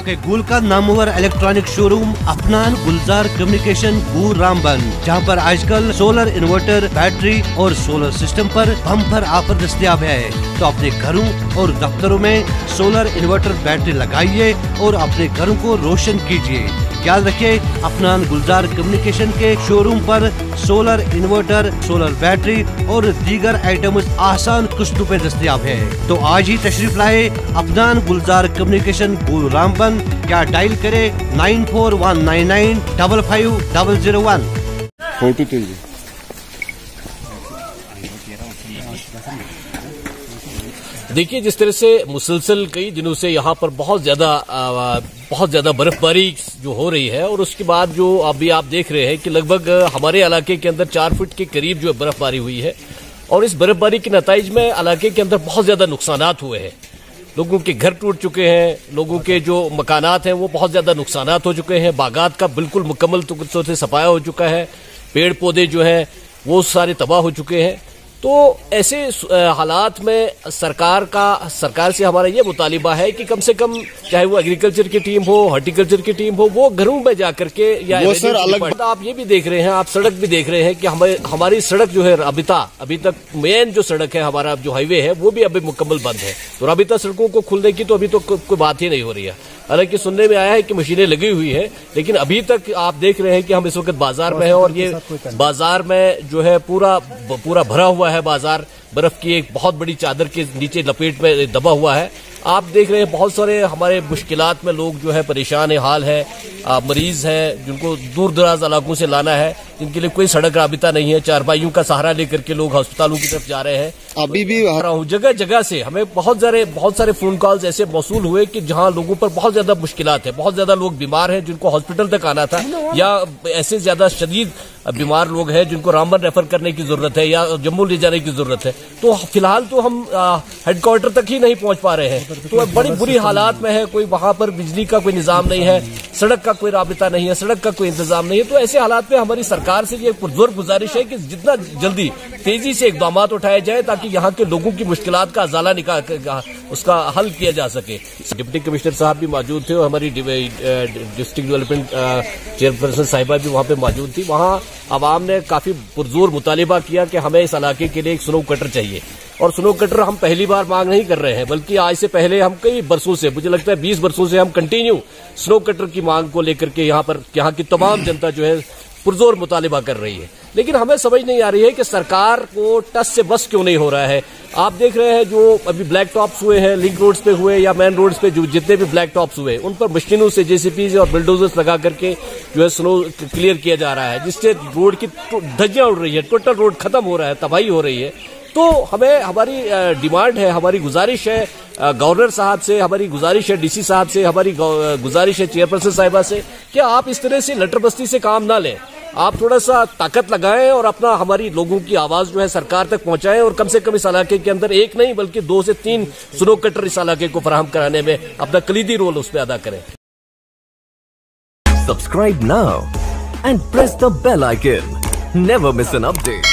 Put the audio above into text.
इलाके गुल का नामवर इलेक्ट्रॉनिक शोरूम अफनान गुलजार कम्युनिकेशन गुल रामबन, जहां पर आजकल सोलर इन्वर्टर, बैटरी और सोलर सिस्टम पर बम्पर ऑफर दस्तयाब है। तो अपने घरों और दफ्तरों में सोलर इन्वर्टर बैटरी लगाइए और अपने घरों को रोशन कीजिए। याद रखिए, अफनान गुलजार कम्युनिकेशन के शोरूम पर सोलर इन्वर्टर, सोलर बैटरी और दीगर आइटम्स आसान किस्तों पे दस्तयाब है। तो आज ही तशरीफ लाए अफनान गुलजार कम्युनिकेशन गुल रामबन, या डायल करे 9419955001। फोटो चाहिए। देखिए, जिस तरह से मुसलसल कई दिनों से यहाँ पर बहुत ज्यादा बर्फबारी जो हो रही है, और उसके बाद जो अभी आप देख रहे हैं कि लगभग हमारे इलाके के अंदर 4 फुट के करीब जो बर्फबारी हुई है, और इस बर्फबारी के नतीजे में इलाके के अंदर बहुत ज्यादा नुकसानात हुए हैं। लोगों के घर टूट चुके हैं, लोगों के जो मकानात हैं वो बहुत ज्यादा नुकसानात हो चुके हैं, बागात का बिल्कुल मुकम्मल तौर से सफाया हो चुका है, पेड़ पौधे जो हैं वो सारे तबाह हो चुके हैं। तो ऐसे हालात में सरकार से हमारा ये मुतालिबा है कि कम से कम, चाहे वो एग्रीकल्चर की टीम हो, हॉर्टिकल्चर की टीम हो, वो घरों में जाकर के, या सर अलग आप ये भी देख रहे हैं, आप सड़क भी देख रहे हैं कि हमारी सड़क जो है अभी तक मेन जो सड़क है, हमारा जो हाईवे है, वो भी अभी मुकम्मल बंद है। तो राबिता सड़कों को खुलने की तो अभी तो कोई बात ही नहीं हो रही है। हालांकि सुनने में आया है कि मशीनें लगी हुई है, लेकिन अभी तक आप देख रहे हैं कि हम इस वक्त बाजार में हैं, और ये बाजार में जो है पूरा भरा हुआ है बाजार, बर्फ की एक बहुत बड़ी चादर के नीचे लपेट में दबा हुआ है। आप देख रहे हैं बहुत सारे हमारे मुश्किलात में लोग जो है परेशान हाल है, मरीज हैं जिनको दूर दराज इलाकों से लाना है, जिनके लिए कोई सड़क राबिता नहीं है, चारपाइयों का सहारा लेकर के लोग अस्पतालों की तरफ जा रहे हैं। अभी भी जगह जगह से हमें बहुत सारे फोन कॉल्स ऐसे मौसूल हुए कि जहां लोगों पर बहुत ज्यादा मुश्किलात है, बहुत ज्यादा लोग बीमार हैं जिनको हॉस्पिटल तक आना था, या ऐसे ज्यादा शदीद बीमार लोग हैं जिनको रामबन रेफर करने की जरूरत है या जम्मू ले जाने की जरूरत है। तो फिलहाल तो हम हेडक्वार्टर तक ही नहीं पहुंच पा रहे हैं, तो बड़ी बुरी हालात में है। कोई वहां पर बिजली का कोई निजाम नहीं है, सड़क का कोई राबिता नहीं है, सड़क का कोई इंतजाम नहीं है। तो ऐसे हालात में हमारी सरकार से ये पुरजोर गुजारिश है कि जितना जल्दी तेजी से इकदाम उठाए जाए ताकि यहाँ के लोगों की मुश्किलात का अजाला निकाल उसका हल किया जा सके। डिप्टी कमिश्नर साहब भी मौजूद थे और हमारी डिस्ट्रिक्ट डेवलपमेंट चेयरपर्सन साहिबा भी वहां पे मौजूद थी। वहां आवाम ने काफी पुरजोर मुतालिबा किया कि हमें इस इलाके के लिए एक स्नो कटर चाहिए, और स्नो कटर हम पहली बार मांग नहीं कर रहे हैं, बल्कि आज से पहले हम कई बरसों से, मुझे लगता है 20 बरसों से हम कंटिन्यू स्नो कटर की मांग को लेकर के यहाँ की तमाम जनता जो है पुरजोर मुतालिबा कर रही है। लेकिन हमें समझ नहीं आ रही है कि सरकार को टस से बस क्यों नहीं हो रहा है। आप देख रहे हैं जो अभी ब्लैक टॉप्स हुए हैं, लिंक रोड्स पे हुए या मेन रोड्स पे जो जितने भी ब्लैक टॉप्स हुए, उन पर मशीनों से, जेसीपी और बिल्डोजर्स लगा करके जो है स्नो क्लियर किया जा रहा है, जिससे रोड की धज्जियां उड़ रही है, टोटल रोड खत्म हो रहा है, तबाही हो रही है। तो हमें हमारी डिमांड है, हमारी गुजारिश है गवर्नर साहब से, हमारी गुजारिश है डीसी साहब से, हमारी गुजारिश है चेयरपर्सन साहिबा से कि आप इस तरह से लटरबस्ती से काम ना लें, आप थोड़ा सा ताकत लगाएं और अपना हमारी लोगों की आवाज जो है सरकार तक पहुंचाएं, और कम से कम इस इलाके के अंदर एक नहीं बल्कि 2 से 3 स्नो कटर इस इलाके को फराहम कराने में अपना कलीदी रोल उस पर अदा करें। Subscribe now and press the bell icon, never miss an update.